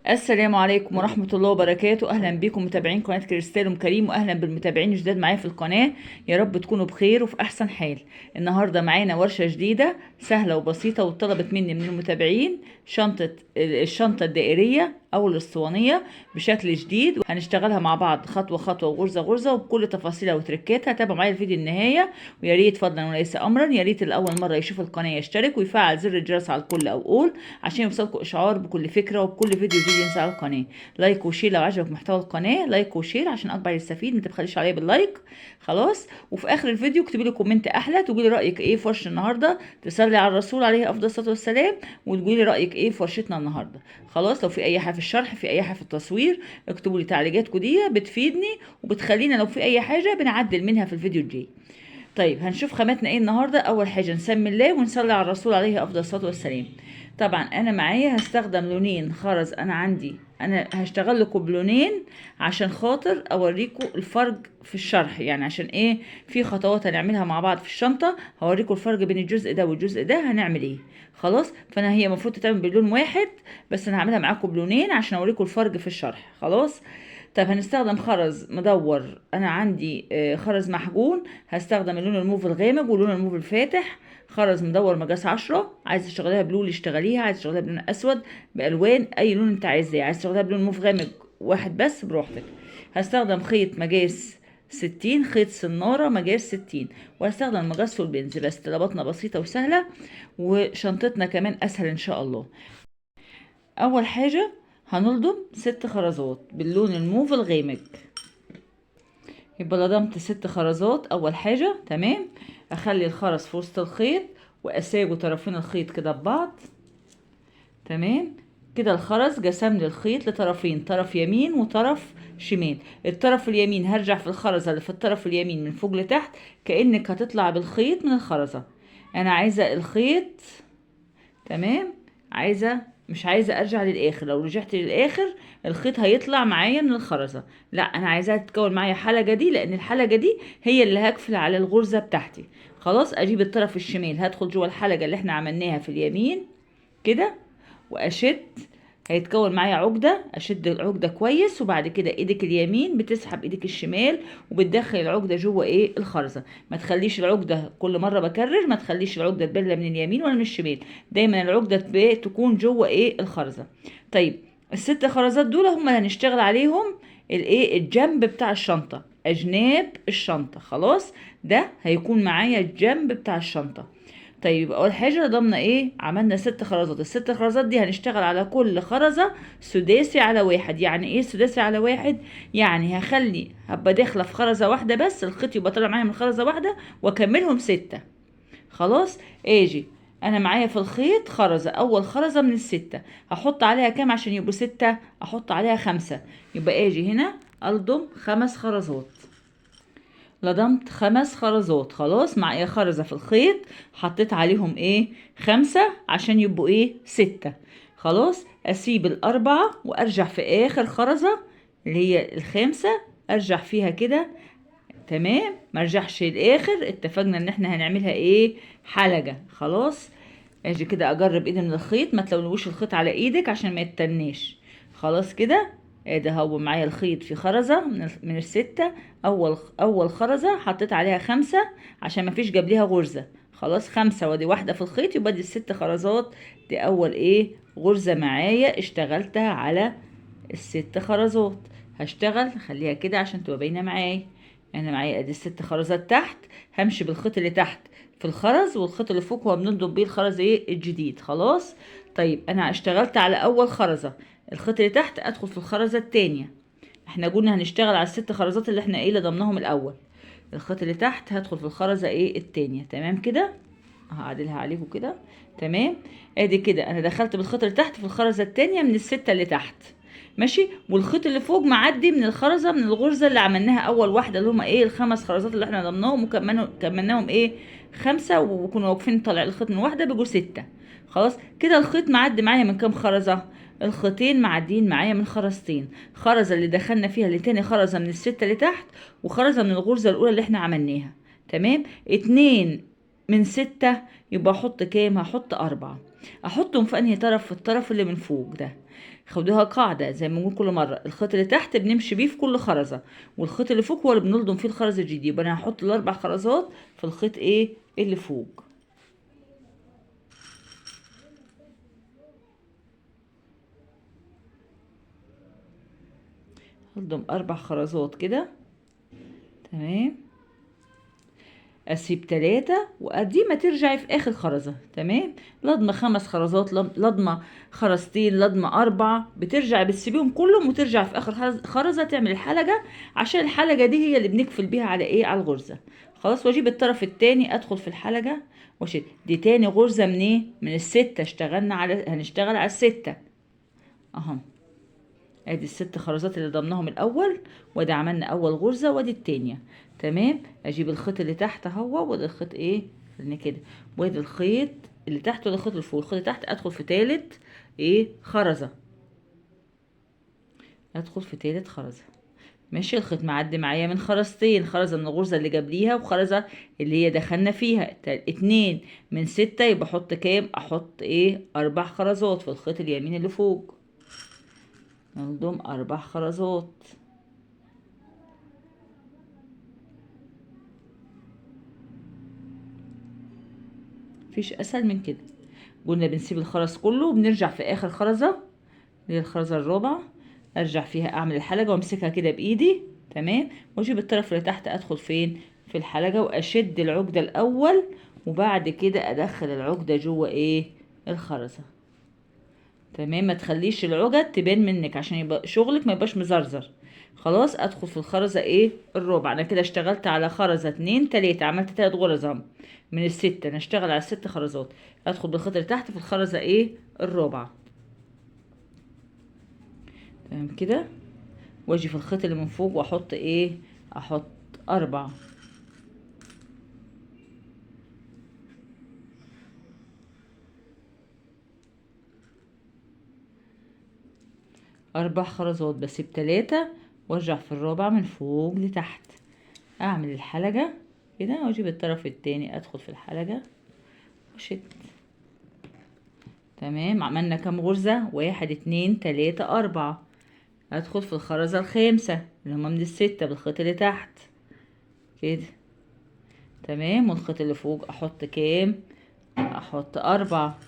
السلام عليكم ورحمة الله وبركاته. أهلا بكم متابعين قناة كريستالوم كريم، وأهلا بالمتابعين الجداد معايا في القناة. يا رب تكونوا بخير وفي أحسن حال. النهاردة معانا ورشة جديدة سهلة وبسيطة، وطلبت مني من المتابعين الشنطة الدائرية أو الأسطوانية بشكل جديد، هنشتغلها مع بعض خطوة خطوة وغرزة غرزة وبكل تفاصيلها وتركاتها. تابعوا معايا الفيديو النهاية، ويا ريت فضلا وليس أمرا يا ريت الأول مرة يشوف القناة يشترك ويفعل زر الجرس على الكل أو أول عشان يوصلكم إشعار بكل فكرة وبكل فيديو جديد ينزل على القناة. لايك وشير لو عجبك محتوى القناة، لايك وشير عشان أكبر يستفيد، ما تبخليش عليا باللايك. خلاص، وفي آخر الفيديو اكتبي لي كومنت أحلى تقولي رأيك إيه في ورشة النهاردة، تصلي على الرسول عليه أفضل الصلاة والسلام وتقولي لي رأيك إيه في ورشتنا النهاردة. خلاص، لو في أي حاجة في الشرح، في أي حاجة في التصوير، اكتبوا لي تعليقاتكم، دي بتفيدني وبتخلينا لو في أي حاجة بنعدل منها في الفيديو الجاي. طيب، هنشوف خاماتنا ايه النهارده. اول حاجه نسمي الله ونصلي على الرسول عليه افضل الصلاه والسلام. طبعا انا معايا هستخدم لونين خرز، انا هشتغل لكم بلونين عشان خاطر اوريكم الفرق في الشرح، يعني عشان ايه، في خطوات هنعملها مع بعض في الشنطه هوريكم الفرق بين الجزء ده والجزء ده هنعمل ايه. خلاص، هي المفروض تتعمل بلون واحد، بس انا هعملها معاكم بلونين عشان اوريكم الفرق في الشرح. خلاص. طب هنستخدم خرز مدور، انا عندي خرز محجون، هستخدم اللون الموف الغامق واللون الموف الفاتح. خرز مدور مقاس 10، عايز تشتغليها بلون اشتغليها، عايز تشتغليها بلون اسود بالوان اي لون انت عايزاه، عايز تشتغليها بلون موف غامق واحد بس براحتك. هستخدم خيط مقاس 60، خيط سنارة مقاس 60، وهستخدم مقاس والبنز. بس طلباتنا بسيطة وسهلة، وشنطتنا كمان اسهل ان شاء الله. اول حاجة هنلضم 6 خرزات باللون الموف الغامق. يبقى لضمت 6 خرزات اول حاجة. تمام، اخلي الخرز في وسط الخيط واساوي طرفين الخيط كده ببعض. تمام كده، الخرز قسم لي الخيط لطرفين، طرف يمين وطرف شمال. الطرف اليمين هرجع في الخرزة اللي في الطرف اليمين من فوق لتحت، كأنك هتطلع بالخيط من الخرزة. انا عايزة الخيط، تمام، مش عايزه ارجع للاخر. لو رجعت للاخر الخيط هيطلع معايا من الخرزه، لا انا عايزاها تتكون معايا حلقه دي، لان الحلقه دي هي اللي هقفل على الغرزه بتاعتي. خلاص، اجيب الطرف الشمال هدخل جوه الحلقه اللي احنا عملناها في اليمين كده واشد، هيتكون معايا عقدة، اشد العقدة كويس، وبعد كده ايدك اليمين بتسحب ايدك الشمال وبتدخل العقدة جوه ايه الخرزة. ما تخليش العقدة، كل مرة بكرر، ما تخليش العقدة تبان من اليمين ولا من الشمال، دايما العقدة تكون جوه ايه الخرزة. طيب، ال6 خرزات دول هم اللي هنشتغل عليهم الايه الجنب بتاع الشنطة، اجناب الشنطة. خلاص، ده هيكون معايا الجنب بتاع الشنطة. طيب، يبقى اول حاجه ضمنا ايه، عملنا 6 خرزات. ال6 خرزات دي هنشتغل على كل خرزه سداسي على واحد. يعني ايه سداسي على واحد؟ يعني هبقى داخله في خرزه واحده بس، الخيط يبقى طالع معايا من خرزه واحده واكملهم 6. خلاص، اجي انا معايا في الخيط خرزه، اول خرزه من ال6 هحط عليها كام عشان يبقوا 6؟ احط عليها 5. يبقى اجي هنا الضم 5 خرزات. لضمت 5 خرزات. خلاص، معايا خرزة في الخيط حطيت عليهم ايه 5 عشان يبقوا ايه 6. خلاص، اسيب ال4 وارجع في اخر خرزة اللي هي ال5، ارجع فيها كده. تمام، مرجعش الاخر، اتفقنا ان احنا هنعملها ايه حلقة. خلاص، اجي كده اجرب ايدي من الخيط، ما تلونوش الخيط على ايدك عشان ما يتنيش. خلاص كده، ادي هو معايا الخيط في خرزة من ال6. اول خرزة حطيت عليها 5 عشان ما فيش قبليها غرزة. خلاص، 5 ودي واحدة في الخيط، يبقى دي ال6 خرزات. دي اول ايه غرزة معايا اشتغلتها على ال6 خرزات. هشتغل خليها كده عشان تبقى باينة معايا. انا معايا ادي ال6 خرزات تحت، همشي بالخيط اللي تحت في الخرز، والخيط اللي فوق هو بنضرب بيه الخرز ايه الجديد. خلاص. طيب، انا اشتغلت على اول خرزة، الخيط اللي تحت ادخل في الخرزة التانية. احنا قلنا هنشتغل على ال6 خرزات اللي احنا ايه اللي ضمناهم الاول. الخيط اللي تحت هدخل في الخرزة ايه التانية. تمام كده، هعدلها عليكم كده. تمام، ادي كده انا دخلت بالخيط اللي تحت في الخرزة التانية من ال6 اللي تحت. ماشي، والخيط اللي فوق معدي من الخرزة من الغرزة اللي عملناها اول واحدة، اللي هما ايه ال5 خرزات اللي احنا ضمناهم وكملناهم ايه 5، وكنا واقفين طالع الخيط من واحدة بيجوا 6. خلاص كده، الخيط معدي معايا من كام خرزة؟ الخيطين معديين معايا من خرزتين، خرزة اللي دخلنا فيها اللي تاني خرزة من ال6 اللي تحت، وخرزة من الغرزة الاولى اللي احنا عملناها. تمام، 2 من 6 يبقى احط كام؟ هحط 4. احطهم في انهي طرف؟ في الطرف اللي من فوق ده. خدوها قاعدة زي ما بنقول كل مرة، الخيط اللي تحت بنمشي بيه في كل خرزة، والخيط اللي فوق هو اللي بنلضم فيه الخرزة الجديدة. يبقى انا هحط ال4 خرزات في الخيط ايه اللي فوق. هلضم 4 خرزات كده، تمام. اسيب 3 وادي ما ترجعي في اخر خرزة، تمام. لضمة 5 خرزات، لضمة خرزتين، لضمة 4، بترجعي بتسيبيهم كلهم وترجع في اخر خرزة تعمل الحلقة، عشان الحلقة دي هي اللي بنقفل بيها على ايه؟ على الغرزة. خلاص. واجيب الطرف التاني ادخل في الحلقة واشد. دي تاني غرزة من ايه؟ من ال6. اشتغلنا على، هنشتغل على ال6 اهو. ادي ال6 خرزات اللي ضمناهم الاول، وادي عملنا اول غرزة وادي التانية، تمام. اجيب الخيط اللي تحت اهو، وادي الخيط ايه خليني كده، وادي الخيط اللي تحت وادي الخيط اللي فوق. الخيط اللي تحت ادخل في تالت ايه خرزة، ادخل في تالت خرزة، ماشي. الخيط معدي معايا من خرزتين، خرزة من الغرزة اللي قبليها وخرزة اللي هي دخلنا فيها 2 من 6. يبقى احط كام؟ احط ايه 4 خرزات في الخيط اليمين اللي فوق، نلضم 4 خرزات. مفيش اسهل من كده. قلنا بنسيب الخرز كله وبنرجع في اخر خرزة اللي هي الخرزة الرابعة، ارجع فيها اعمل الحلقة وامسكها كده بايدي، تمام. واجيب الطرف اللي تحت ادخل فين؟ في الحلقة، واشد العقدة الاول، وبعد كده ادخل العقدة جوه ايه الخرزة، تمام. ما تخليش العقد تبان منك عشان يبقى شغلك ما يبقاش مزرزر. خلاص. ادخل في الخرزة ايه الرابعة. انا كده اشتغلت على خرزة 2 3، عملت 3 غرز من ال6. انا اشتغل على ال6 خرزات. ادخل بالخيط اللي تحت في الخرزة ايه الرابعة، تمام كده. واجي في الخيط اللي من فوق واحط ايه؟ احط 4. خرزات، بسيب 3 وارجع في الرابعة من فوق لتحت، اعمل الحلقة كده، واجيب الطرف التاني ادخل في الحلقة وشد، تمام. عملنا كام غرزة؟ 1 2 3 4. ادخل في الخرزة الخامسة اللي هما من ال6 بالخيط اللي تحت كده، تمام. والخيط اللي فوق احط كام؟ احط 4.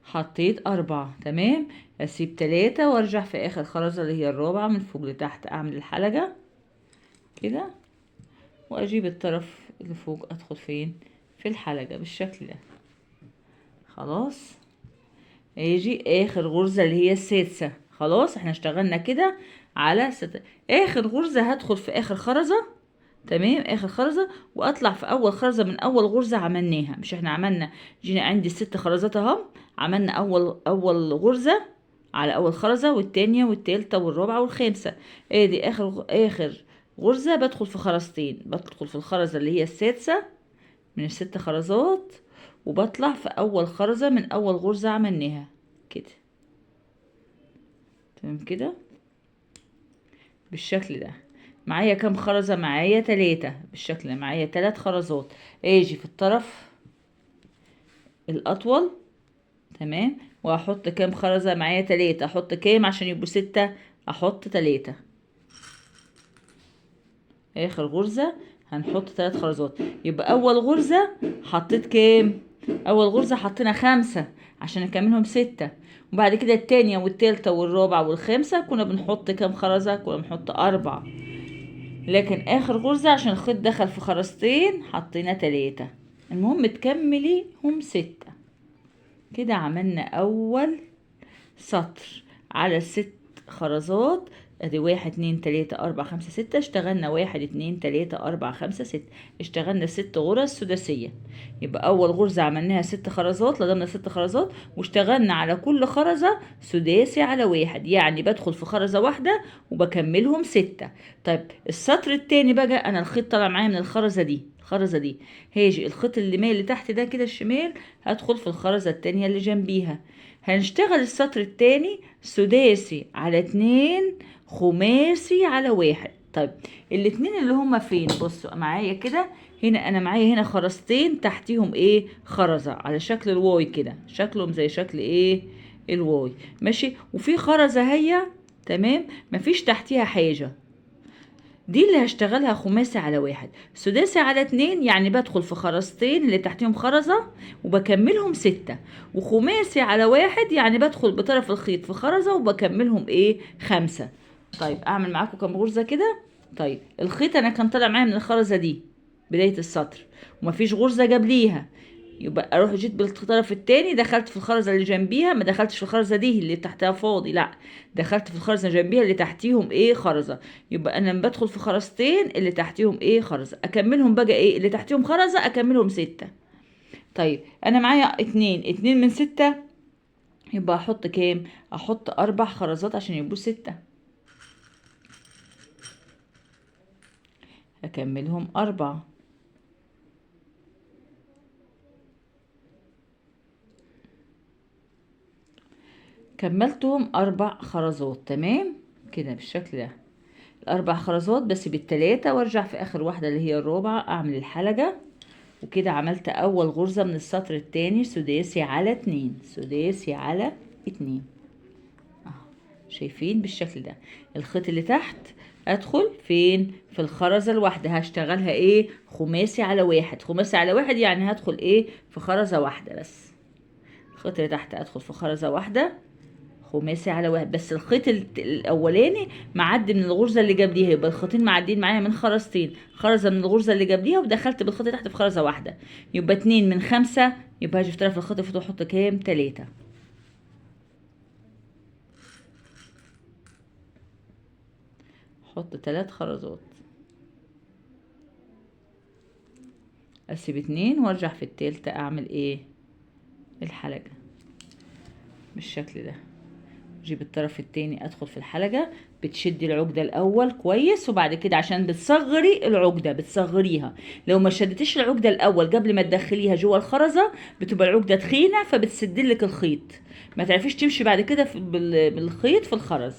حطيت 4، تمام. اسيب 3 وارجع في اخر خرزة اللي هي الرابعة من فوق لتحت، اعمل الحلقة كده، واجيب الطرف اللي فوق ادخل فين؟ في الحلقة بالشكل ده. خلاص. اجي اخر غرزة اللي هي السادسة. خلاص احنا اشتغلنا كده على اخر غرزة هدخل في اخر خرزة، تمام. اخر خرزة واطلع في اول خرزة من اول غرزة عملناها. مش احنا عملنا، جينا عندي ال6 خرزات اهم، عملنا اول غرزة على اول خرزة والتانية والتالتة والرابعة والخامسة. ادي اخر غرزة بدخل في خرزتين، بدخل في الخرزة اللي هي السادسة من ال6 خرزات، وبطلع في اول خرزة من اول غرزة عملناها كده، تمام كده بالشكل ده. معايا كام خرزة؟ معايا 3 بالشكل ده، معايا 3 خرزات. اجي في الطرف الاطول، تمام، واحط كام خرزة؟ معايا 3. احط كام عشان يبقوا 6؟ احط 3. اخر غرزة هنحط 3 خرزات. يبقى اول غرزة حطيت كام؟ اول غرزة حطينا 5 عشان نكملهم 6. وبعد كده التانية والتالتة والرابعة والخامسة كنا بنحط كام خرزة؟ كنا بنحط 4. لكن اخر غرزة عشان الخيط دخل في خرزتين حطينا 3. المهم تكملي هم 6 كده. عملنا اول سطر على ال6 خرزات. ادي 1 2 3 4 5 6. اشتغلنا 1 2 3 4 5 6. اشتغلنا 6 غرز سداسية. يبقى اول غرزة عملناها 6 خرزات، لضمنا 6 خرزات واشتغلنا على كل خرزة سداسي على 1. يعني بدخل في خرزة واحدة وبكملهم 6. طيب السطر التاني بقى، انا الخيط طالع معايا من الخرزة دي، هاجي الخيط اللي مايل لتحت ده كده الشمال، هدخل في الخرزة التانية اللي جنبيها، هنشتغل السطر التاني سداسي على 2 خماسي على 1. طيب الاتنين اللي هما فين؟ بصوا معايا كده، هنا انا معايا هنا خرزتين تحتيهم ايه؟ خرزة على شكل الواي كده، شكلهم زي شكل ايه؟ الواي. ماشي، وفي خرزة هي تمام مفيش تحتيها حاجة، دي اللي هشتغلها خماسي على 1. سداسي على 2 يعني بدخل في خرزتين اللي تحتيهم خرزة وبكملهم 6. وخماسي على 1 يعني بدخل بطرف الخيط في خرزة وبكملهم ايه؟ 5. طيب اعمل معاكم كام غرزة كده. طيب الخيط انا كان طالع معايا من الخرزة دي بداية السطر ومفيش غرزة جنبيها، يبقى اروح جيت بالطرف التاني دخلت في الخرزه اللي جنبيها، ما دخلتش في الخرزه دي اللي تحتها فاضي، لا دخلت في الخرزه جنبيها اللي تحتيهم ايه؟ خرزه. يبقى انا لما بدخل في خرزتين اللي تحتيهم ايه؟ خرزه، اكملهم بقى ايه؟ اللي تحتيهم خرزه اكملهم 6. طيب انا معايا 2 من 6 يبقى احط كام؟ احط 4 خرزات عشان يبقوا 6. اكملهم 4. كملتهم 4 خرزات تمام كده بالشكل ده، ال4 خرزات بس بالتلاتة، وارجع في اخر واحدة اللي هي الرابعة اعمل الحلقة. وكده عملت اول غرزة من السطر التاني سداسي على 2، سداسي على 2 اهو، شايفين بالشكل ده. الخيط اللي تحت ادخل فين؟ في الخرزة الواحدة، هشتغلها ايه؟ خماسي على 1. خماسي على 1 يعني هدخل ايه؟ في خرزة واحدة بس. الخيط اللي تحت ادخل في خرزة واحدة خماسي على 1، بس الخيط الاولاني معدي من الغرزه اللي قبليها، يبقى الخيطين معديين معايا من خرزتين، خرزه من الغرزه اللي قبليها ودخلت بالخيط تحت في خرزه واحده، يبقى 2 من 5، يبقى هاجي في طرف الخيط اللي فوق احط كام؟ 3. احط 3 خرزات، اسيب 2 وارجع في التالتة اعمل ايه؟ الحلقه بالشكل ده. جيب الطرف التاني ادخل في الحلقة، بتشدي العقدة الاول كويس، وبعد كده عشان بتصغري العقدة بتصغريها، لو ما شدتيش العقدة الاول قبل ما تدخليها جوه الخرزة بتبقى العقدة تخينة فبتسدلك الخيط، ما تعرفيش تمشي بعد كده بالخيط في الخرز.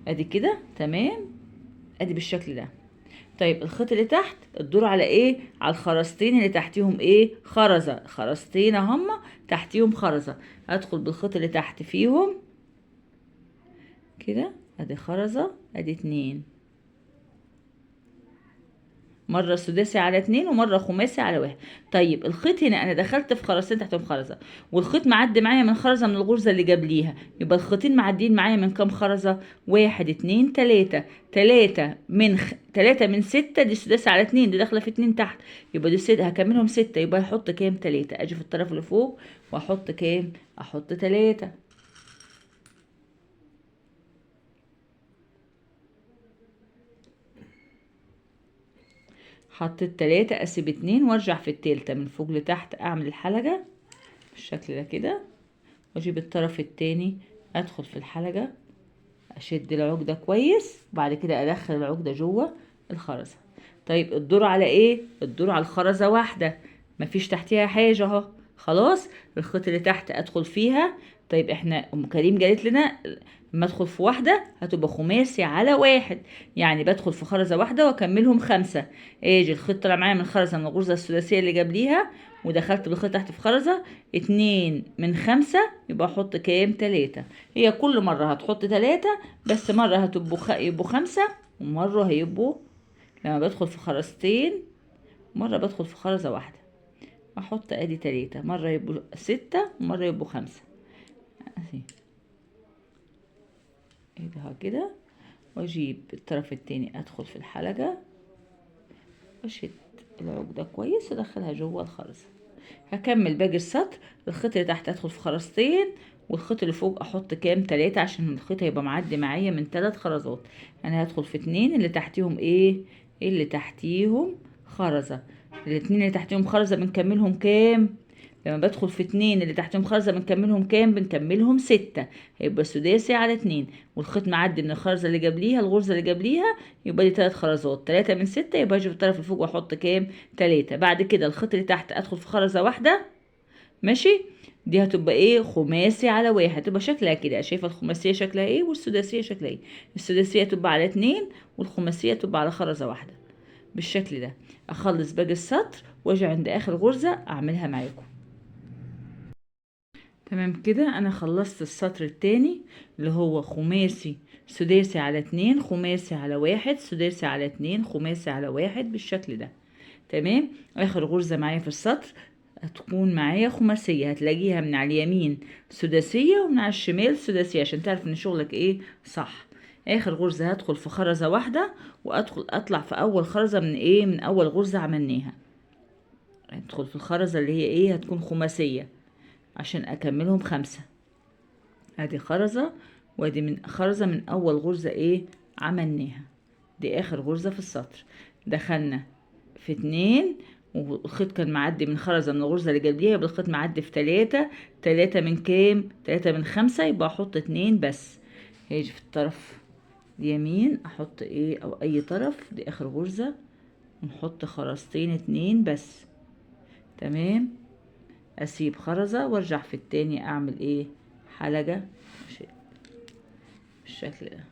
ادي كده تمام، ادي بالشكل ده. طيب الخيط اللي تحت الدور على ايه؟ على الخرزتين اللي تحتيهم ايه؟ خرزة، خرزتين هم تحتيهم خرزة، ادخل بالخيط اللي تحت فيهم كده، ادي خرزة ادي 2، مرة سداسي على 2 ومرة خماسي على 1. طيب الخيط هنا انا دخلت في خرزتين تحتهم خرزة، والخيط معدي معايا من خرزة من الغرزة اللي قبليها، يبقى الخيطين معديين معايا من كام خرزة؟ 1 2 3. 3 من 6 دي سداسي على 2، دي داخلة في 2 تحت، يبقى دي 6 هكملهم 6، يبقى هحط كام؟ 3. اجي في الطرف اللي فوق واحط كام؟ احط 3. حطيت 3 اسيب 2 وارجع في التالتة من فوق لتحت اعمل الحلقة بالشكل ده كده، واجيب الطرف التاني ادخل في الحلقة اشد العقدة كويس، وبعد كده ادخل العقدة جوه الخرزة. طيب الدور على ايه؟ الدور على الخرزة واحدة مفيش تحتيها حاجة اهو، خلاص الخيط اللي تحت ادخل فيها. طيب احنا ام كريم قالت لنا لما ادخل في واحدة هتبقى خماسي على 1، يعني بدخل في خرزة واحدة واكملهم 5. اجي الخيط طلع معايا من خرزة من الغرزة الثلاثية اللي قبليها ودخلت بالخيط تحت في خرزة، 2 من 5 يبقى احط كام؟ 3. هي كل مرة هتحط 3 بس مرة يبقوا 5 ومرة هيبقوا، لما بدخل في خرزتين مرة بدخل في خرزة واحدة احط ادي 3، مرة يبقوا 6 ومرة يبقوا 5 ايدها كده، واجيب الطرف التاني ادخل في الحلقة واشد العقدة كويس وادخلها جوه الخرزة. هكمل باقي السطر، الخيط اللي تحت ادخل في خرزتين والخيط اللي فوق احط كام؟ 3 عشان الخيط هيبقى معدي معايا من 3 خرزات. انا هدخل في 2 اللي تحتيهم ايه؟ اللي تحتيهم خرزة، الاتنين اللي تحتيهم خرزة بنكملهم كام؟ لما بدخل في 2 اللي تحتهم خرزة بنكملهم كام؟ بنكملهم 6، هيبقى سداسي على 2، والخيط معدي من الخرزة اللي قبليها الغرزة اللي قبليها، يبقى دي 3 خرزات، 3 من 6 يبقى اجي في الطرف اللي فوق واحط كام؟ 3. بعد كده الخيط اللي تحت ادخل في خرزة واحدة ماشي، دي هتبقى ايه؟ خماسي على واحد. تبقى شكلها كده. شايفة الخماسية شكلها ايه والسداسية شكلها ايه؟ السداسية تبقى على 2 والخماسية تبقى على خرزة واحدة بالشكل ده. اخلص باقي السطر واجي عند اخر غرزة اعملها معاكم. تمام كده، انا خلصت السطر التاني اللي هو خماسي سداسي على 2 خماسي على واحد سداسي على 2 خماسي على واحد بالشكل ده. تمام. اخر غرزة معايا في السطر هتكون معايا خماسية، هتلاقيها من على اليمين سداسية ومن على الشمال سداسية عشان تعرف ان شغلك ايه صح. اخر غرزة هدخل في خرزة واحدة وادخل اطلع في اول خرزة من ايه؟ من اول غرزة عملناها. هدخل في الخرزة اللي هي ايه؟ هتكون خماسية عشان اكملهم 5. ادي خرزة وادي من خرزة من اول غرزة ايه عملناها. دي اخر غرزة في السطر. دخلنا في 2 والخيط كان معدي من خرزة من الغرزة اللي قبليها، يبقى الخيط معدي في 3. 3 من كام؟ 3 من 5، يبقى احط 2 بس. هيجي في الطرف اليمين احط ايه او اي طرف، دي اخر غرزة، ونحط خرزتين 2 بس. تمام. اسيب خرزة وارجع في التاني اعمل ايه؟ حلقة بالشكل ده.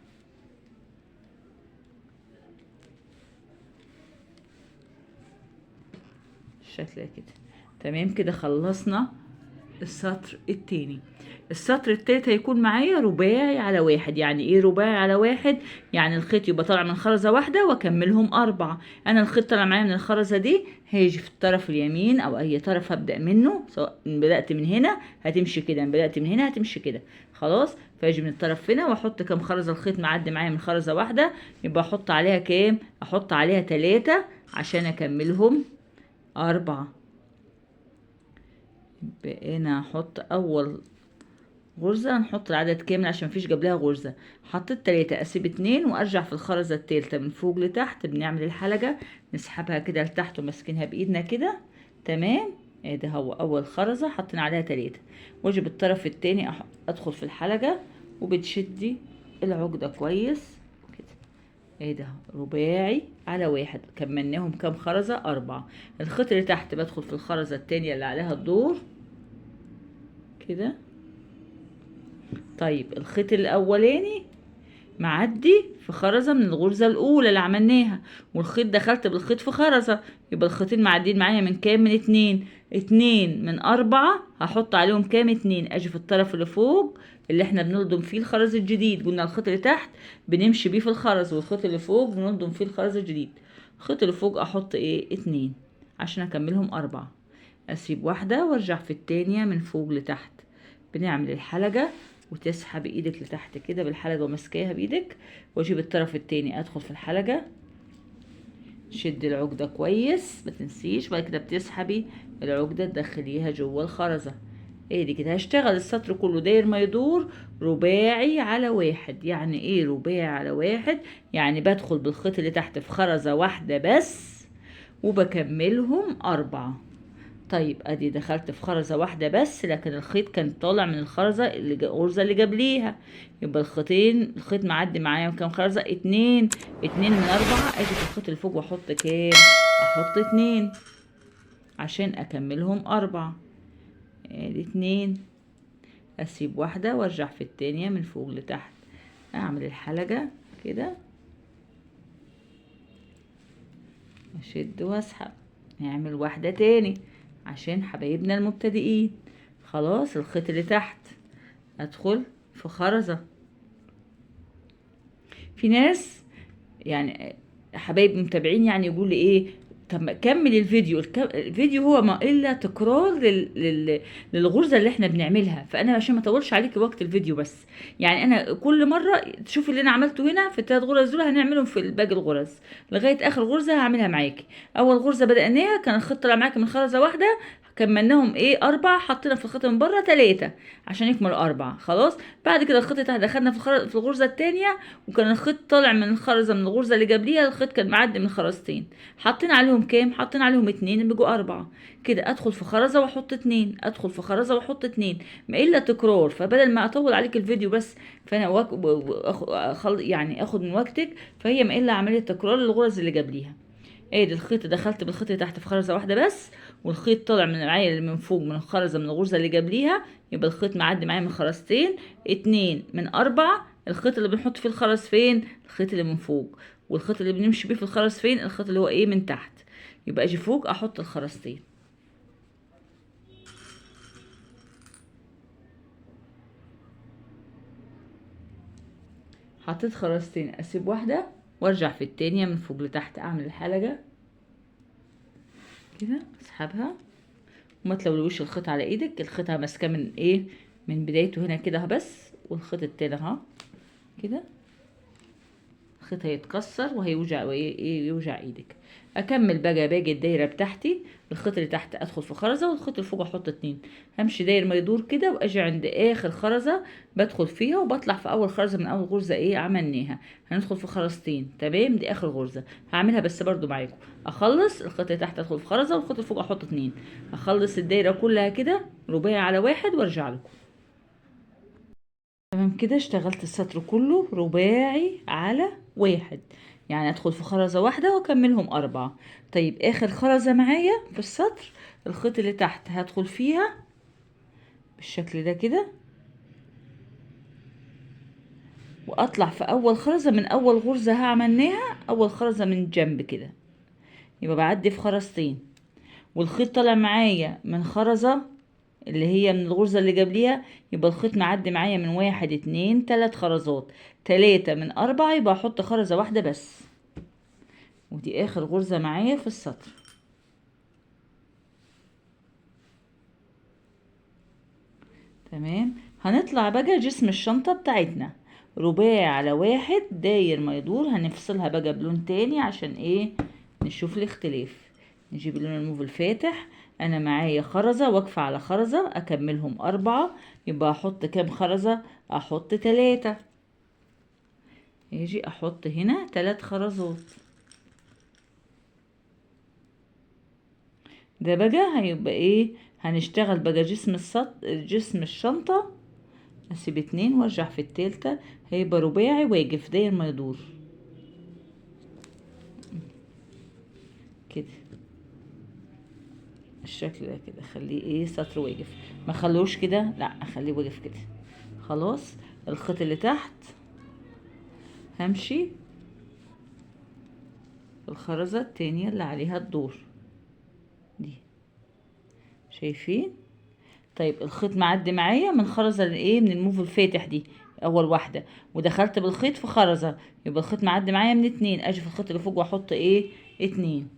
بالشكل ده كده. تمام كده خلصنا السطر التاني. السطر التالت هيكون معايا رباعي على واحد. يعني ايه رباعي على واحد؟ يعني الخيط يبقى طالع من خرزة واحدة واكملهم 4. انا الخيط طالع معايا من الخرزة دي، هيجي في الطرف اليمين او اي طرف هبدأ منه، سواء بدأت من هنا هتمشي كده، بدأت من هنا هتمشي كده. خلاص. فاجي من الطرف هنا واحط كام خرزة؟ الخيط معدي معايا من خرزة واحدة، يبقى احط عليها كام؟ احط عليها 3 عشان اكملهم 4. بقينا احط اول غرزة نحط العدد كامل عشان مفيش قبلها غرزة. حطيت 3 اسيب 2 وارجع في الخرزة التالتة من فوق لتحت. بنعمل الحلقة نسحبها كده لتحت وماسكينها بايدنا كده. تمام. ادي هو اول خرزة حطينا عليها 3، واجي بالطرف التاني ادخل في الحلقة وبتشدي العقدة كويس كده. ايه ده؟ رباعي على واحد. كملناهم كام خرزة؟ 4. الخيط اللي تحت بدخل في الخرزة التانية اللي عليها الدور كده. طيب الخيط الاولاني معدي في خرزة من الغرزة الاولى اللي عملناها، والخيط دخلت بالخيط في خرزة، يبقى الخيطين معدين معايا من كام؟ من 2. 2 من 4 هحط عليهم كام؟ 2. اجي في الطرف اللي فوق اللي احنا بنلضم فيه الخرز الجديد. قلنا الخيط اللي تحت بنمشي بيه في الخرز، والخيط اللي فوق بنلضم فيه الخرز الجديد. الخيط اللي فوق احط ايه؟ 2 عشان اكملهم 4. اسيب واحدة وارجع في التانية من فوق لتحت. بنعمل الحلقة وتسحب ايدك لتحت كده بالحلقة ومسكاها بايدك، واجيب الطرف التاني ادخل في الحلقة، شد العقدة كويس ما تنسيش. بعد كده بتسحبي العقدة تدخليها جوه الخرزة. ايه دي كده. هشتغل السطر كله داير ما يدور رباعي على واحد. يعني ايه رباعي على واحد؟ يعني بدخل بالخيط اللي تحت في خرزة واحدة بس وبكملهم 4. طيب ادي دخلت في خرزة واحدة بس، لكن الخيط كان طالع من الخرزة الغرزة اللي قبليها، يبقى الخيط معدي معايا كام خرزة؟ 2. 2 من 4. اجي في الخيط اللي فوق واحط كام؟ احط 2 عشان اكملهم 4. ادي 2. اسيب واحدة وارجع في التانية من فوق لتحت. اعمل الحلقة كده، اشد واسحب. نعمل واحدة تاني عشان حبايبنا المبتدئين. خلاص. الخيط اللي تحت ادخل في خرزة. في ناس يعني حبايب متابعين يعني يقول لي ايه؟ طب كمل الفيديو. الفيديو هو ما الا تكرار للغرزه اللي احنا بنعملها. فانا عشان ما اطولش عليكي وقت الفيديو، بس يعني انا كل مره تشوفي اللي انا عملته هنا في الثلاث غرز دول هنعملهم في باقي الغرز لغايه اخر غرزه هعملها معاكي. اول غرزه بدأناها كان الخيط طلع معاكي من خرزه واحده، كملناهم ايه 4، حطينا في الخيط من بره 3 عشان يكملوا 4. خلاص. بعد كده الخيط تحت دخلنا في الغرزه الثانيه، وكان الخيط طالع من الخرزه من الغرزه اللي قبليها، الخيط كان معدي من خرزتين، حطينا عليهم كام؟ حطينا عليهم 2 بيجوا 4. كده ادخل في خرزه واحط 2، ادخل في خرزه واحط 2، ما الا تكرار. فبدل ما اطول عليك الفيديو بس فانا يعني اخد من وقتك، فهي ما الا عمليه تكرار للغرز اللي قبليها. ادي الخيط دخلت بالخيط اللي تحت في خرزه واحده بس، والخيط طالع من معايا اللي من فوق من الخرزه من الغرزه اللي قبليها، يبقى الخيط معدي معايا من خرزتين، 2 من 4. الخيط اللي بنحط فيه الخرز فين؟ الخيط اللي من فوق. والخيط اللي بنمشي بيه في الخرز فين؟ الخيط اللي هو ايه؟ من تحت. يبقى اجي فوق احط الخرزتين. حطيت خرزتين، اسيب واحده وارجع في التانية من فوق لتحت، اعمل الحلقه كده، اسحبها وما تلولوش الخيط على ايدك. الخيط ماسكاه من ايه؟ من بدايته هنا كده بس، والخيط التاني اهو كده. الخيط هيتكسر وهيوجع يوجع ايدك. اكمل بقى باقي الدايره بتاعتي. الخيط اللي تحت ادخل في خرزه، والخيط اللي فوق احط 2. همشي داير ما يدور كده، واجي عند اخر خرزه بدخل فيها وبطلع في اول خرزه من اول غرزه ايه عملناها. هندخل في خرزتين، تمام؟ دي اخر غرزه هعملها بس برضو معاكم. اخلص الخيط اللي تحت ادخل في خرزه، والخيط اللي فوق احط 2. اخلص الدايره كلها كده رباعي على واحد وارجع لكم. تمام كده، اشتغلت السطر كله رباعي على واحد، يعني ادخل في خرزة واحدة واكملهم 4. طيب اخر خرزة معايا في السطر، الخيط اللي تحت هدخل فيها بالشكل ده كده، واطلع في اول خرزة من اول غرزة هعملناها، اول خرزة من الجنب كده. يبقى بعدي في خرزتين، والخيط طالع معايا من خرزة اللي هي من الغرزة اللي قبليها، يبقى الخيط معدي معايا من 1 2 3 خرزات. 3 من 4 يبقى احط خرزة واحدة بس، ودي اخر غرزة معايا في السطر. تمام. هنطلع بقى جسم الشنطة بتاعتنا رباعي على واحد داير ما يدور. هنفصلها بقى بلون تاني عشان ايه؟ نشوف الاختلاف. نجيب اللون الموف الفاتح. انا معايا خرزة واقفة على خرزة، اكملهم 4. يبقى احط كام خرزة؟ احط 3. يجي احط هنا 3 خرزات. ده بقى هيبقى ايه؟ هنشتغل بقى جسم الشنطة. اسيب 2 وارجع في التالتة، هيبقى رباعي واقف داير ما يدور كده. الشكل ده كده خليه ايه؟ سطر واقف. ما خلوش كده، لا اخليه واقف كده. خلاص. الخيط اللي تحت همشي الخرزة التانية اللي عليها الدور دي، شايفين؟ طيب الخيط معدي معايا من خرزة الايه؟ من الموف الفاتح دي اول واحدة، ودخلت بالخيط في خرزة، يبقى الخيط معدي معايا من 2. اجي في الخيط اللي فوق واحط ايه؟ 2.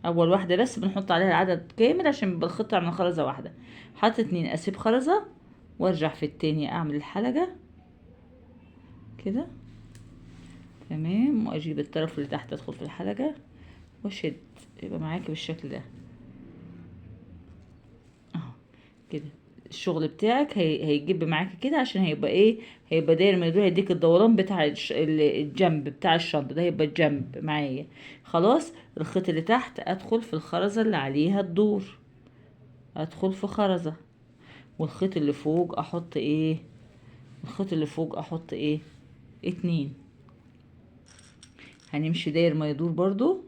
اول واحدة بس بنحط عليها العدد كامل عشان يبقى الخيط من خرزة واحدة. حط 2، اسيب خرزة وارجع في التانية اعمل الحلقة كده. تمام. واجيب الطرف اللي تحت ادخل في الحلقة واشد، يبقى معاكي بالشكل ده اهو كده. الشغل بتاعك هيجيب معاكي كده عشان هيبقى ايه؟ هيبقى داير ما يدور، هيديك الدوران بتاع الجنب بتاع الشنطة ده، هيبقى الجنب معايا. خلاص. الخيط اللي تحت ادخل في الخرزة اللي عليها الدور، ادخل في خرزة، والخيط اللي فوق احط ايه؟ الخيط اللي فوق احط ايه؟ 2. هنمشي داير ما يدور برضو.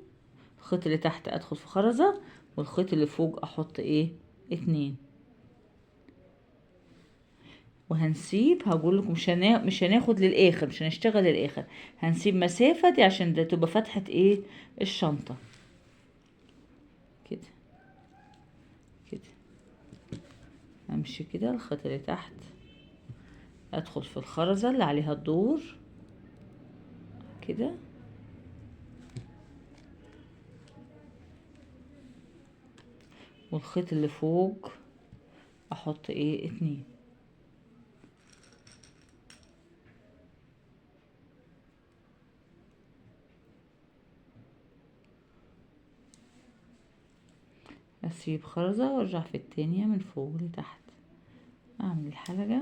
الخيط اللي تحت ادخل في خرزة، والخيط اللي فوق احط ايه؟ 2. وهنسيب، هقول لكم مش هناخد للاخر، مش هنشتغل للاخر، هنسيب مسافة دي عشان ده تبقى فتحة ايه؟ الشنطة كده كده. امشي كده الخيط اللي تحت ادخل في الخرزة اللي عليها الدور كده، والخيط اللي فوق احط ايه؟ 2. اسيب خرزة وارجع في التانية من فوق لتحت، اعمل الحلقة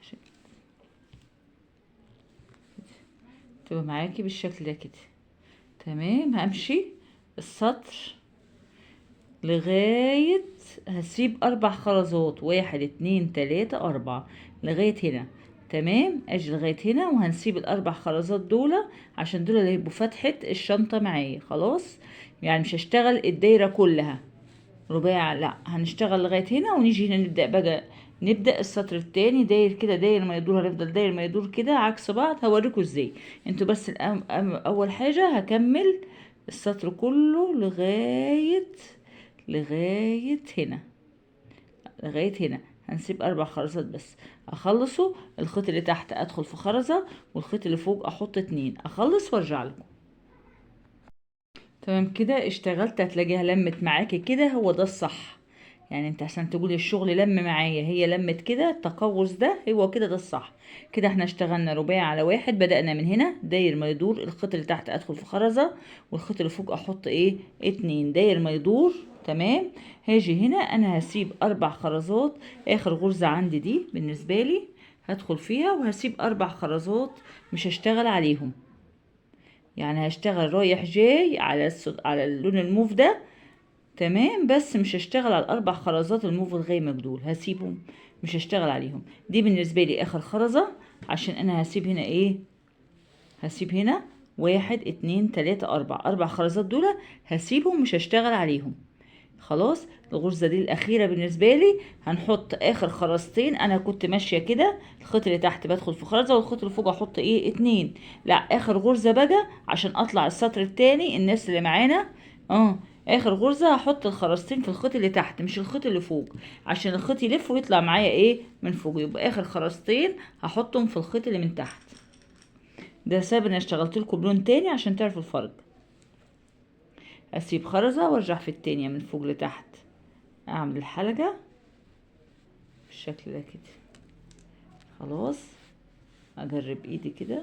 عشان تبقى معاكي بالشكل ده كده. تمام. همشي السطر لغاية، هسيب 4 خرزات، 1 2 3 4 لغاية هنا. تمام. اجي لغايه هنا وهنسيب الاربع خرزات دول عشان دول اللي هيبقوا فتحه الشنطه معايا. خلاص، يعني مش هشتغل الدايره كلها رباع، لا، هنشتغل لغايه هنا ونيجي هنا نبدا بقى، نبدا السطر التاني داير كده، داير ما يدور هنفضل داير ما يدور كده عكس بعض. هوريكم ازاي انتوا بس اول حاجه هكمل السطر كله لغايه هنا، لغايه هنا هنسيب 4 خرزات بس، اخلصه الخيط اللي تحت ادخل في خرزه والخيط اللي فوق احط 2، اخلص وارجع لكم. تمام كده اشتغلت، هتلاقيها لمت معاكي كده، هو ده الصح. يعني انت عشان تقولي الشغل لم معايا، هي لمت كده، التقوس ده هو كده، ده الصح. كده احنا اشتغلنا رباعي على واحد، بدأنا من هنا داير ما يدور الخيط اللي تحت ادخل في خرزة والخيط اللي فوق احط ايه 2، داير ما يدور. تمام. هاجي هنا انا هسيب 4 خرزات، اخر غرزة عندي دي بالنسبة لي هدخل فيها وهسيب 4 خرزات، مش هشتغل عليهم. يعني هشتغل رايح جاي على على اللون الموف ده. تمام، بس مش هشتغل على الاربع خرزات الموف الغامق دول، هسيبهم مش هشتغل عليهم. دي بالنسبه لي اخر خرزه، عشان انا هسيب هنا ايه، هسيب هنا 1 2 3 4، 4 خرزات دول هسيبهم مش هشتغل عليهم. خلاص، الغرزه دي الاخيره بالنسبه لي. هنحط اخر خرزتين، انا كنت ماشيه كده الخيط اللي تحت بدخل في خرزه والخيط اللي فوق احط ايه 2. لا، اخر غرزه بقى عشان اطلع السطر التاني الناس اللي معانا. اخر غرزه هحط الخرزتين في الخيط اللي تحت مش الخيط اللي فوق، عشان الخيط يلف ويطلع معايا ايه من فوق، يبقى اخر خرزتين هحطهم في الخيط اللي من تحت. ده سبب انا اشتغلت لكم بلون تاني عشان تعرفوا الفرق. اسيب خرزه وارجع في التانية من فوق لتحت، اعمل الحلقة بالشكل ده كده. خلاص، اجرب ايدي كده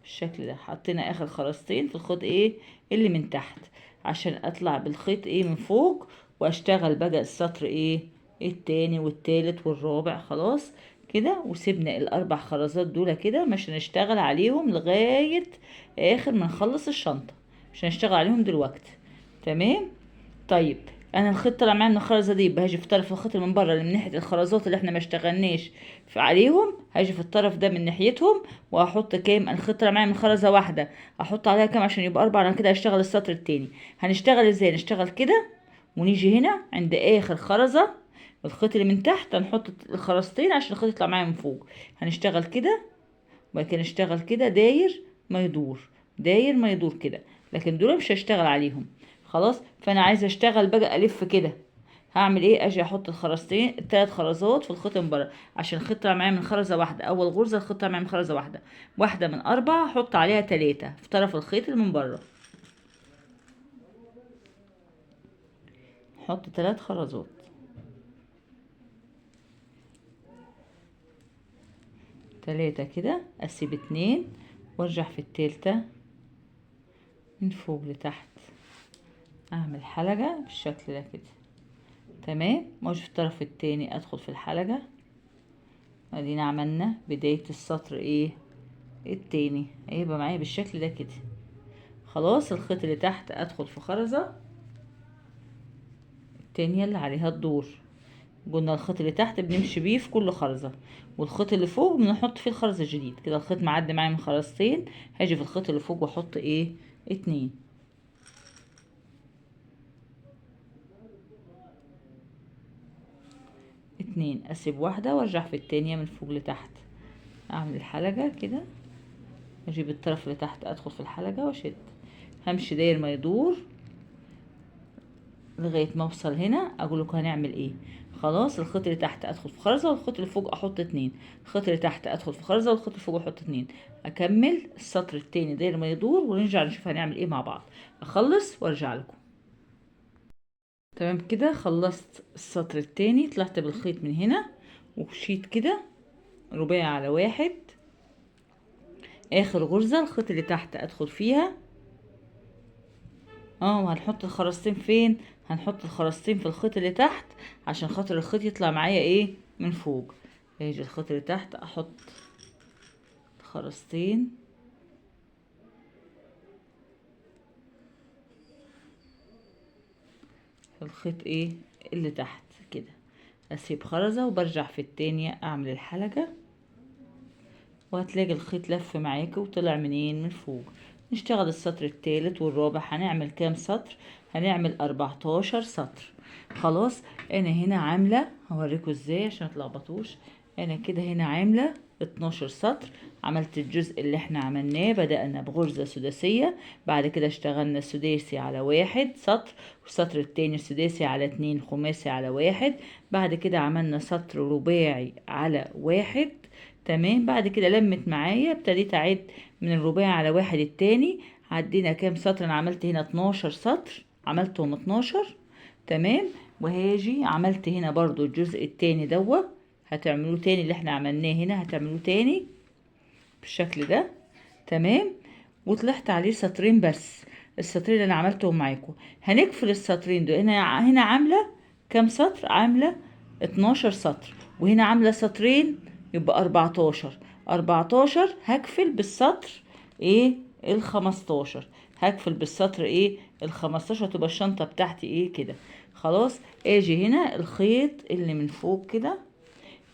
بالشكل ده. حطينا اخر خرزتين في الخيط ايه اللي من تحت عشان اطلع بالخيط ايه من فوق، واشتغل بقى السطر ايه التاني والتالت والرابع. خلاص كده، وسيبنا الاربع خرزات دول كده مش هنشتغل عليهم لغاية اخر ما نخلص الشنطة، مش هنشتغل عليهم دلوقتي. تمام. طيب، انا الخيط طلع معايا من الخرزه دي، يبقى هاجي في طرف الخيط اللي من بره اللي من ناحيه الخرزات اللي احنا ما اشتغلناش عليهم، هاجي في الطرف ده من ناحيتهم وهحط كام. الخيط طلع معايا من خرزه واحده، احط عليها كام عشان يبقى 4. انا كده هشتغل السطر التاني. هنشتغل ازاي؟ نشتغل كده ونيجي هنا عند اخر خرزه الخيط اللي من تحت هنحط الخرزتين عشان الخيط يطلع معايا من فوق. هنشتغل كده وبعد كده نشتغل كده داير ما يدور، داير ما يدور كده، لكن دول مش هشتغل عليهم. خلاص، فانا عايزه اشتغل بقى الف كده. هعمل ايه؟ اجي احط الخرزتين التلات خرزات في الخيط من بره، عشان الخيط طلع معايا من خرزه واحده. اول غرزه الخيط طلع معايا من خرزه واحده، واحده من 4 احط عليها 3 في طرف الخيط اللي من بره. احط 3 خرزات، 3 كده، اسيب 2 وارجع في التالتة من فوق لتحت، اعمل حلقة بالشكل ده كده. تمام، واجي في الطرف التاني ادخل في الحلقة. ادينا عملنا بداية السطر ايه التاني، هيبقى معايا بالشكل ده كده. خلاص، الخيط اللي تحت ادخل في خرزة التانية اللي عليها الدور. قلنا الخيط اللي تحت بنمشي بيه في كل خرزة، والخيط اللي فوق بنحط فيه الخرز الجديد. كده الخيط معدي معايا من خرزتين، هاجي في الخيط اللي فوق واحط ايه 2. 2 اسيب واحدة وارجع في التانية من فوق لتحت، اعمل الحلقة كده، اجيب الطرف اللي تحت ادخل في الحلقة واشد، همشي داير ما يدور لغايه ما اوصل هنا. اقول لكم هنعمل ايه. خلاص، الخيط اللي تحت ادخل في خرزه والخيط اللي فوق احط 2، الخيط اللي تحت ادخل في خرزه والخيط اللي فوق احط 2. اكمل السطر التاني داير ما يدور ونرجع نشوف هنعمل ايه مع بعض. اخلص وارجع لكم. تمام كده، خلصت السطر التاني، طلعت بالخيط من هنا ومشيت كده رباعي على واحد. اخر غرزه الخيط اللي تحت ادخل فيها. وهنحط الخرزتين فين؟ هنحط الخرزتين في الخيط اللي تحت عشان خاطر الخيط يطلع معايا ايه من فوق. يجي الخيط اللي تحت احط خرزتين في الخيط ايه اللي تحت كده، اسيب خرزة وبرجع في التانية اعمل الحلقة، وهتلاقي الخيط لف معاكي وطلع منين؟ من فوق. نشتغل السطر التالت والرابع. هنعمل كام سطر؟ هنعمل 14 سطر. خلاص انا هنا عاملة، هوريكم ازاي عشان متلخبطوش. انا كده هنا عاملة 12 سطر. عملت الجزء اللي احنا عملناه، بدأنا بغرزة سداسية، بعد كده اشتغلنا سداسي على 1 سطر، والسطر التاني سداسي على 2، خماسي على 1، بعد كده عملنا سطر رباعي على 1. تمام. بعد كده لمت معايا، ابتديت اعد من الرباعي على 1 التاني. عدينا كام سطر؟ انا عملت هنا 12 سطر، عملتهم 12. تمام. وهاجي عملت هنا برضو الجزء التاني دوا، هتعملوه تاني اللي احنا عملناه هنا، هتعملوه تاني بالشكل ده. تمام. وطلعت عليه سطرين بس، السطرين اللي انا عملتهم معاكم. هنقفل السطرين دول. هنا عامله كام سطر؟ عامله 12 سطر، وهنا عامله سطرين، يبقى 14. 14 هقفل بالسطر ايه؟ ال15. هقفل بالسطر ايه؟ ال15. تبقى الشنطه بتاعتي ايه كده. خلاص. اجي هنا الخيط اللي من فوق كده،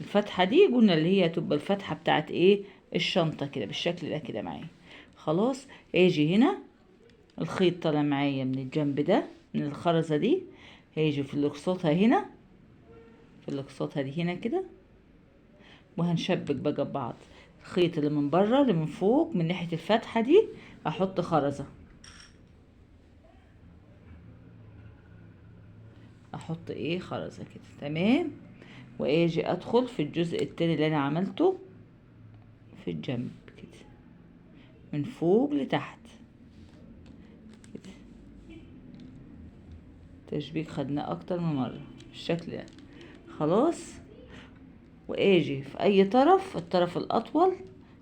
الفتحة دي قلنا اللي هي تبقى الفتحة بتاعت ايه؟ الشنطة كده بالشكل ده كده معايا. خلاص. اجي هنا الخيط طالع معايا من الجنب ده، من الخرزة دي، هيجي في اللي قصادها هنا، في اللي قصادها دي هنا كده، وهنشبك بقى ببعض. الخيط اللي من بره اللي من فوق من ناحية الفتحة دي احط خرزة، احط ايه؟ خرزة كده. تمام. واجي ادخل في الجزء التاني اللي انا عملته في الجنب كده، من فوق لتحت كده. تشبيك خدناه اكتر من مرة بالشكل ده. خلاص. واجي في اي طرف، الطرف الاطول،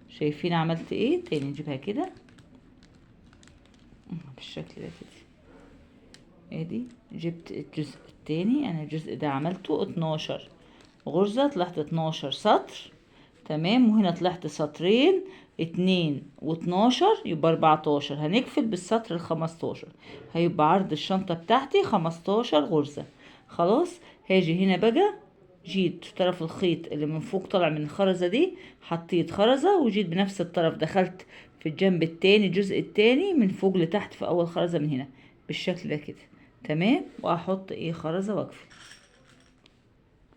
شايفين عملت ايه؟ تاني نجيبها كده بالشكل ده كده. ادي جبت الجزء التاني، انا الجزء ده عملته 12 غرزة، طلعت 12 سطر. تمام. وهنا طلعت سطرين، 2 و12 يبقى 14. هنقفل بالسطر ال15، هيبقى عرض الشنطة بتاعتي 15 غرزة. خلاص. هاجي هنا بقى، جيت في طرف الخيط اللي من فوق طالع من الخرزة دي، حطيت خرزة، وجيت بنفس الطرف دخلت في الجنب التاني، الجزء التاني من فوق لتحت في اول خرزة من هنا بالشكل ده كده. تمام. واحط ايه؟ خرزة واقفل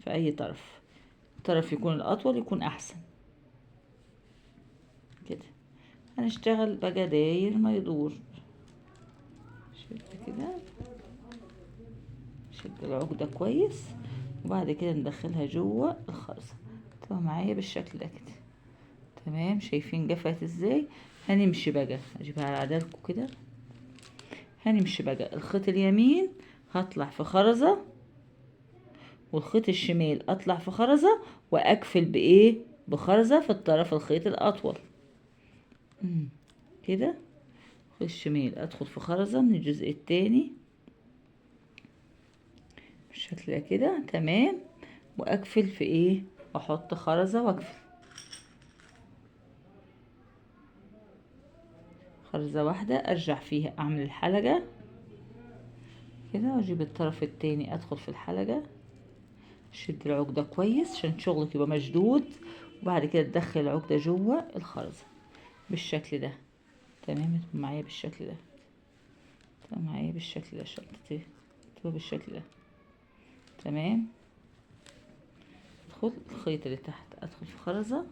في اي طرف. الطرف يكون الاطول يكون احسن كده. هنشتغل بقى داير ما يدور. شد كده، شد العقدة كويس، وبعد كده ندخلها جوه الخرزة. تبقى معايا بالشكل ده كده. تمام. شايفين جفت ازاي؟ هنمشي بقى، اجيبها على عدلكم كده. هنمشي بقى الخيط اليمين هطلع في خرزة، والخيط الشمال اطلع في خرزة، واقفل بايه؟ بخرزة في الطرف الخيط الاطول كده. في الشمال ادخل في خرزة من الجزء التاني بالشكل ده كده. تمام. واقفل في ايه؟ واحط خرزة واقفل خرزة واحدة، ارجع فيها اعمل الحلقة كده، واجيب الطرف التاني ادخل في الحلقة، شد العقدة كويس عشان شغلك يبقى مشدود، وبعد كده تدخل العقدة جوه الخرزة بالشكل ده. تمام. تبقى معايا بالشكل ده، تبقى معايا بالشكل ده، شنطتي تبقى بالشكل ده. تمام. ادخل الخيط اللي تحت، ادخل في خرزة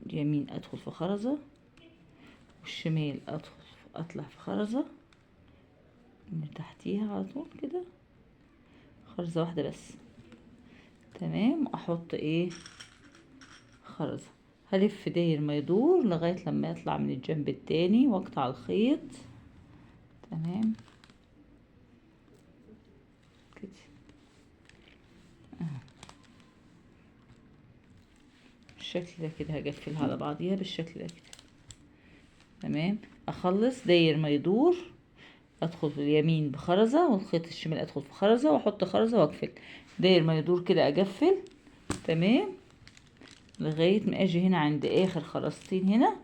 اليمين، ادخل في خرزة، والشمال اطلع في خرزة من تحتيها على طول كده، خرزة واحدة بس. تمام. احط ايه؟ خرزة. هلف داير ما يدور لغاية لما يطلع من الجنب التاني واقطع الخيط. تمام كده. بالشكل ده كده هقفلها على بعضيها بالشكل ده كده. تمام. اخلص داير ما يدور، ادخل في اليمين بخرزة، والخيط الشمال ادخل في خرزة واحط خرزة واقفل، داير ما يدور كده اقفل. تمام. لغاية ما اجي هنا عند اخر خرزتين هنا،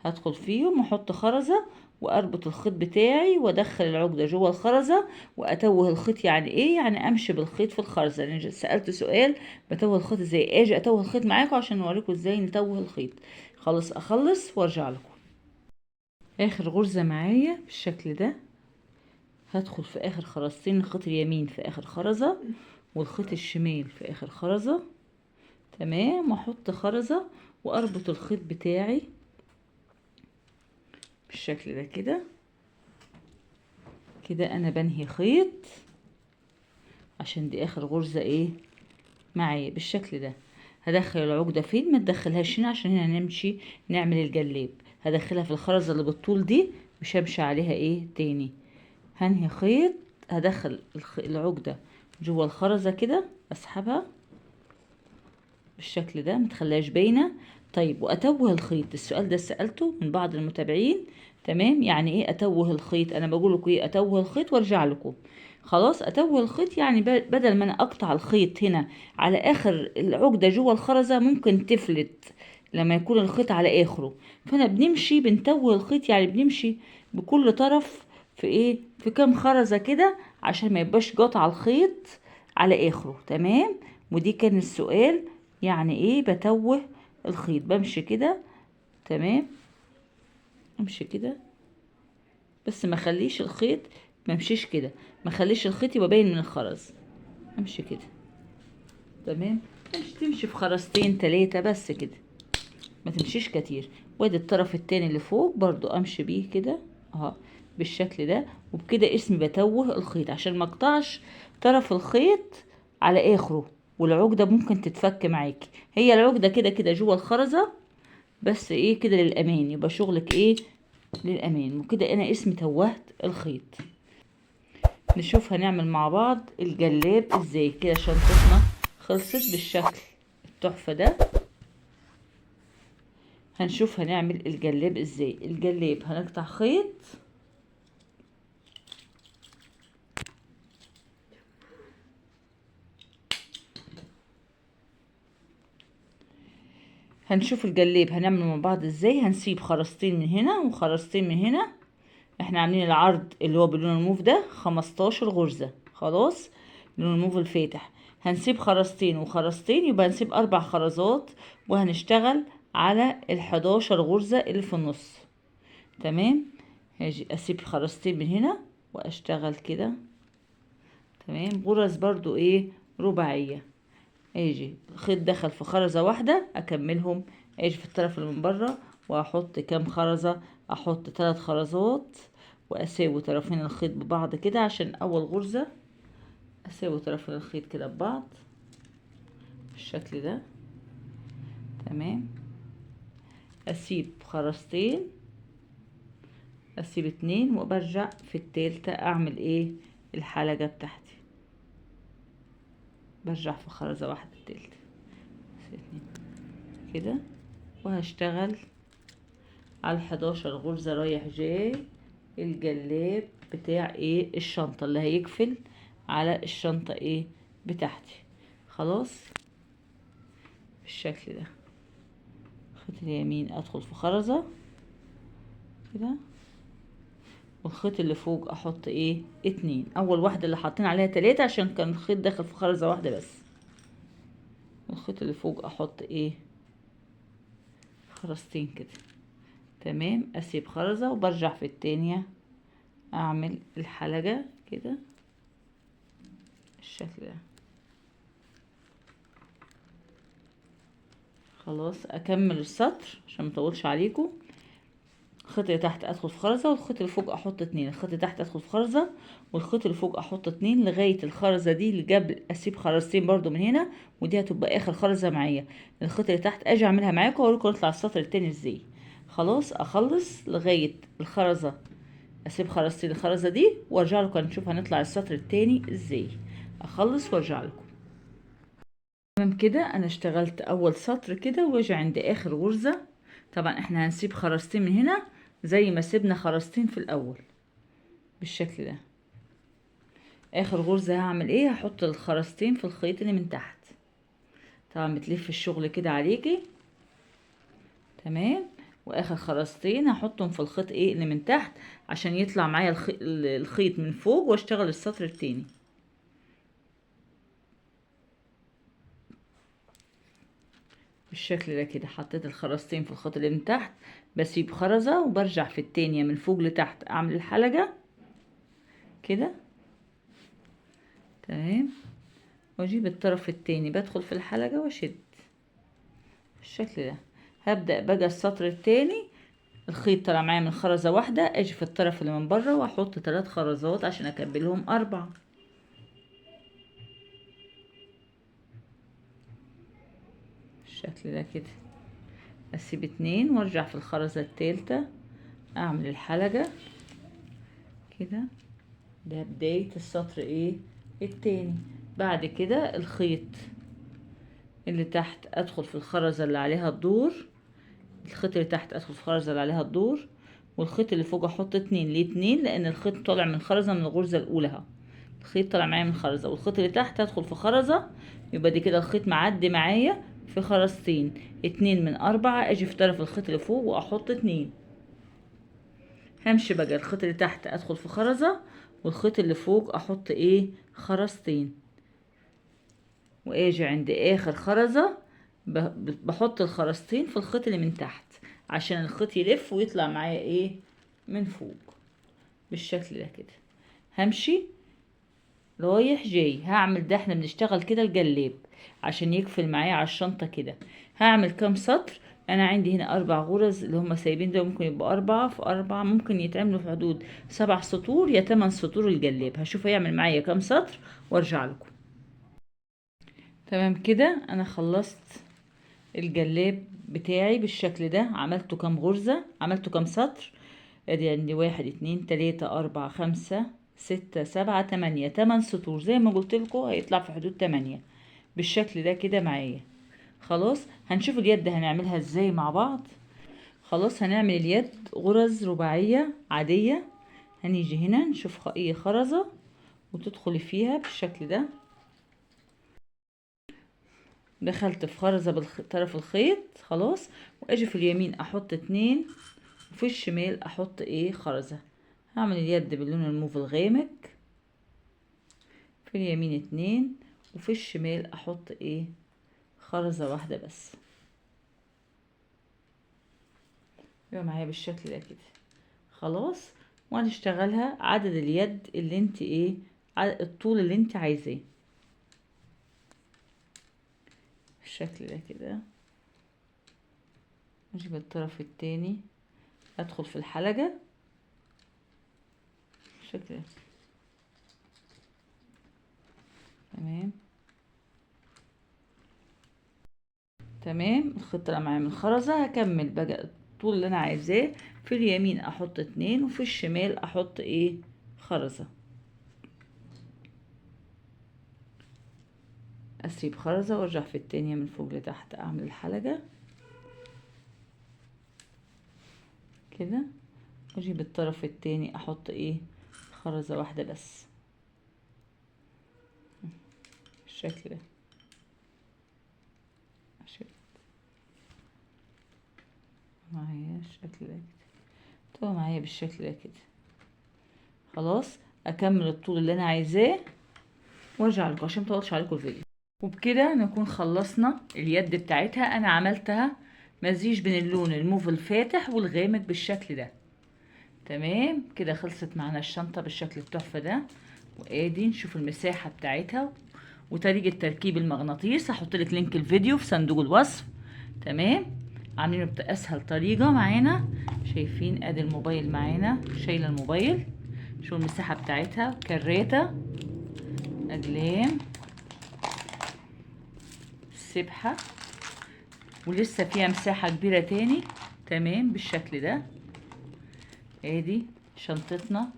هدخل فيهم واحط خرزة واربط الخيط بتاعي وادخل العقدة جوه الخرزة واتوه الخيط. يعني ايه؟ يعني امشي بالخيط في الخرزة. يعني سألت سؤال بتوه الخيط ازاي، اجي اتوه الخيط معاكم عشان اوريكم ازاي نتوه الخيط. خلاص اخلص وارجع لكم. اخر غرزة معايا بالشكل ده، هدخل في اخر خرزتين، الخيط اليمين في اخر خرزة والخيط الشمال في اخر خرزة. تمام، واحط خرزة واربط الخيط بتاعي بالشكل ده كده. كده انا بنهي خيط عشان دي اخر غرزة ايه معايا بالشكل ده. هدخل العقدة فين؟ ما تدخلهاش هنا عشان هنا نمشي نعمل الجلاب. هدخلها في الخرزة اللي بالطول دي، مش همشي عليها ايه تاني. هنهي خيط، هدخل العقدة جوه الخرزة كده، اسحبها بالشكل ده متخليهاش باينة. طيب واتوه الخيط، السؤال ده سألته من بعض المتابعين. تمام، يعني ايه اتوه الخيط؟ انا بقول لكم ايه اتوه الخيط وارجع لكم. خلاص اتوه الخيط يعني بدل ما انا اقطع الخيط هنا على اخر العقدة جوه الخرزة ممكن تفلت لما يكون الخيط على اخره. فانا بنتوه الخيط، يعني بنمشي بكل طرف في ايه، في كام خرزة كده عشان ما يبقاش قاطع الخيط على اخره. تمام، ودي كان السؤال. يعني ايه بتوه الخيط؟ بمشي كده. تمام، امشي كده بس ما خليش الخيط، ما امشيش كده، ما خليش الخيط يبقى باين من الخرز. امشي كده. تمام، تمشي في خرزتين تلاتة بس كده، ما تمشيش كتير. وادي الطرف التاني اللي فوق برضو امشي بيه كده اهو بالشكل ده. وبكده اسمي بتوه الخيط عشان ما اقطعش طرف الخيط على اخره، والعقدة ممكن تتفك معاكي. هي العقدة كده كده جوه الخرزة، بس ايه كده للامان، يبقى شغلك ايه للامان. وكده انا اسمي توهت الخيط. نشوف هنعمل مع بعض الجلاب ازاي. كده شنطتنا خلصت بالشكل التحفة ده. هنشوف هنعمل الجلاب ازاي. الجلاب هنقطع خيط، هنشوف الجلاب هنعمل مع بعض ازاي. هنسيب خرزتين من هنا وخرزتين من هنا. احنا عاملين العرض اللي هو باللون الموف ده 15 غرزة. خلاص، لون الموف الفاتح. هنسيب خرزتين وخرزتين، يبقى هنسيب 4 خرزات وهنشتغل على ال11 غرزة اللي في النص. تمام، هاجي اسيب خرزتين من هنا واشتغل كده. تمام، غرز برضو ايه رباعية. اجي الخيط دخل في خرزة واحدة اكملهم. اجي في الطرف اللي من بره واحط كام خرزة، احط 3 خرزات واساوي طرفين الخيط ببعض كده عشان اول غرزة اساوي طرفين الخيط كده ببعض بالشكل ده. تمام، اسيب خرزتين، اسيب 2 وبرجع في التالتة اعمل ايه الحلقة بتاعتي. برجع في خرزة واحدة التالتة كده، وهشتغل على 11 غرزة رايح جاي الجلاب بتاع ايه الشنطة اللي هيقفل على الشنطة ايه بتاعتي. خلاص بالشكل ده. خيط اليمين ادخل في خرزة كده، والخيط اللي فوق احط ايه 2. اول واحدة اللي حاطين عليها 3 عشان كان الخيط داخل في خرزة واحدة بس. والخيط اللي فوق احط ايه خرزتين كده. تمام، اسيب خرزة وبرجع في التانية اعمل الحلقة كده بالشكل ده. خلاص اكمل السطر عشان مطولش عليكم. الخيط اللي تحت ادخل في خرزة والخيط اللي فوق احط 2. الخيط اللي تحت ادخل في خرزة والخيط اللي فوق احط 2 لغاية الخرزة دي اللي قبل. اسيب خرزتين برضو من هنا ودي هتبقى اخر خرزة معايا. الخيط اللي تحت اجي اعملها معاكم واوريكم نطلع السطر التاني ازاي. خلاص اخلص لغاية الخرزة، اسيب خرزتين الخرزة دي وارجع لكم نشوف هنطلع السطر التاني ازاي. اخلص وارجع لكم. تمام كده انا اشتغلت اول سطر كده واجي عند اخر غرزة. طبعا احنا هنسيب خرزتين من هنا زي ما سيبنا خرزتين في الاول بالشكل ده. اخر غرزة هعمل ايه؟ هحط الخرزتين في الخيط اللي من تحت. طبعا بتلف الشغل كده عليكي. تمام، واخر خرزتين هحطهم في الخيط ايه اللي من تحت عشان يطلع معايا الخيط من فوق واشتغل السطر التاني. بالشكل ده كده حطيت الخرزتين في الخيط اللي من تحت، بسيب خرزة وبرجع في التانية من فوق لتحت اعمل الحلقة كده. تمام. واجيب الطرف التاني بدخل في الحلقة واشد بالشكل ده. هبدأ بقى السطر التاني الخيط طلع معايا من خرزة واحدة، اجي في الطرف اللي من بره واحط 3 خرزات عشان اكملهم 4 بالشكل ده كده. اسيب 2 وارجع في الخرزة التالتة اعمل الحلقة كده. ده بداية السطر ايه التاني. بعد كده الخيط اللي تحت ادخل في الخرزة اللي عليها الدور، الخيط اللي تحت ادخل في الخرزة اللي عليها الدور، والخيط اللي فوق احط 2. ليه 2؟ لان الخيط طالع من خرزة من الغرزة الاولى اهو، الخيط طالع معايا من خرزة، والخيط اللي تحت هدخل في خرزة، يبقى دي كده الخيط معدي معايا في خرزتين. 2 من 4 اجي في طرف الخيط اللي فوق واحط 2. همشي بقى الخيط اللي تحت ادخل في خرزة، والخيط اللي فوق احط ايه خرزتين، واجي عند اخر خرزة بحط الخرزتين في الخيط اللي من تحت عشان الخيط يلف ويطلع معايا ايه من فوق بالشكل ده كده. همشي رايح جاي هعمل ده، احنا بنشتغل كده الجلاب عشان يقفل معايا على الشنطة كده. هعمل كام سطر؟ انا عندي هنا 4 غرز اللي هم سايبين ده، ممكن يبقى 4 في 4، ممكن يتعملوا في حدود 7 سطور يا 8 سطور الجلاب. هشوف هيعمل معايا كام سطر وارجع لكم. تمام كده انا خلصت الجلاب بتاعي بالشكل ده. عملته كام غرزة، عملته كام سطر؟ ادي عندي 1 2 3 4 5 6 7 8 8 سطور زي ما قلت لكم، هيطلع في حدود 8 بالشكل ده كده معايا. خلاص هنشوف اليد هنعملها ازاي مع بعض. خلاص هنعمل اليد غرز رباعية عادية. هنيجي هنا نشوف اي خرزة وتدخلي فيها بالشكل ده. دخلت في خرزة بطرف الخيط خلاص، واجي في اليمين احط 2 وفي الشمال احط ايه خرزة. هعمل اليد باللون الموف الغامق، في اليمين 2 وفي الشمال احط ايه خرزة واحدة بس. يبقى معايا بالشكل ده كده. خلاص وهنشتغلها عدد اليد اللي انت ايه الطول اللي انت عايزاه بالشكل ده كده. اجيب الطرف التاني ادخل في الحلقة بالشكل ده. تمام تمام. الخيط طلع معايا من الخرزة، هكمل بقى الطول اللي انا عايزاه. في اليمين احط 2 وفي الشمال احط ايه خرزة. اسيب خرزة وارجع في التانية من فوق لتحت اعمل الحلقة كده، واجيب الطرف التاني احط ايه خرزة واحدة بس بالشكل ده. معايا الشكل ده كده، طبعا معايا بالشكل ده كده. خلاص اكمل الطول اللي انا عايزاه وارجع لكم عشان مطولش عليكم الفيديو. وبكده نكون خلصنا اليد بتاعتها. انا عملتها مزيج بين اللون الموف الفاتح والغامق بالشكل ده. تمام كده خلصت معانا الشنطة بالشكل التحفة ده. وادي نشوف المساحة بتاعتها وطريقة تركيب المغناطيس. هحط لك لينك الفيديو في صندوق الوصف. تمام عاملينه باسهل طريقة معانا. شايفين ادي الموبايل معانا، شايلة الموبايل. شوفوا المساحة بتاعتها، كريتة، اقلام، سبحة، ولسه فيها مساحة كبيرة تاني. تمام بالشكل ده. ادي شنطتنا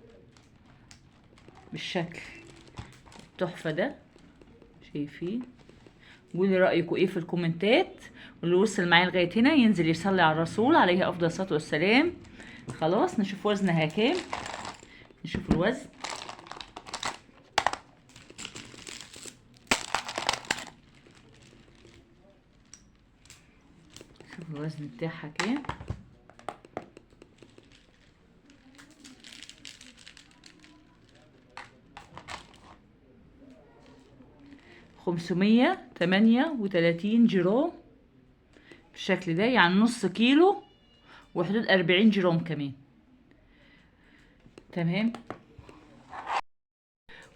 بالشكل التحفة ده. شايفين؟ قولي رأيكم ايه في الكومنتات، واللي وصل معايا لغاية هنا ينزل يصلي على الرسول عليه افضل الصلاة والسلام. خلاص نشوف وزنها كام. نشوف الوزن. شوف الوزن بتاعها كام. 538 جرام بالشكل ده، يعني نص كيلو وحدود 40 جرام كمان. تمام.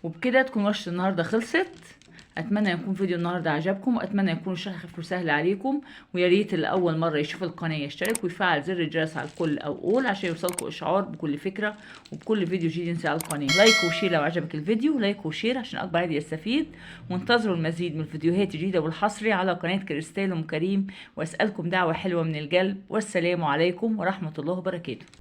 وبكده تكون ورشة النهاردة خلصت. اتمنى يكون فيديو النهارده عجبكم، واتمنى يكون الشرح خفيف وسهل عليكم. ويا ريت اللي اول مره يشوف القناه يشترك ويفعل زر الجرس على الكل او اول عشان يوصلكم اشعار بكل فكره وبكل فيديو جديد ينزل على القناه. لايك وشير لو عجبك الفيديو، لايك وشير عشان اكبر عدد يستفيد. وانتظروا المزيد من الفيديوهات الجديده والحصري على قناه كريستال ام كريم. واسالكم دعوه حلوه من القلب، والسلام عليكم ورحمه الله وبركاته.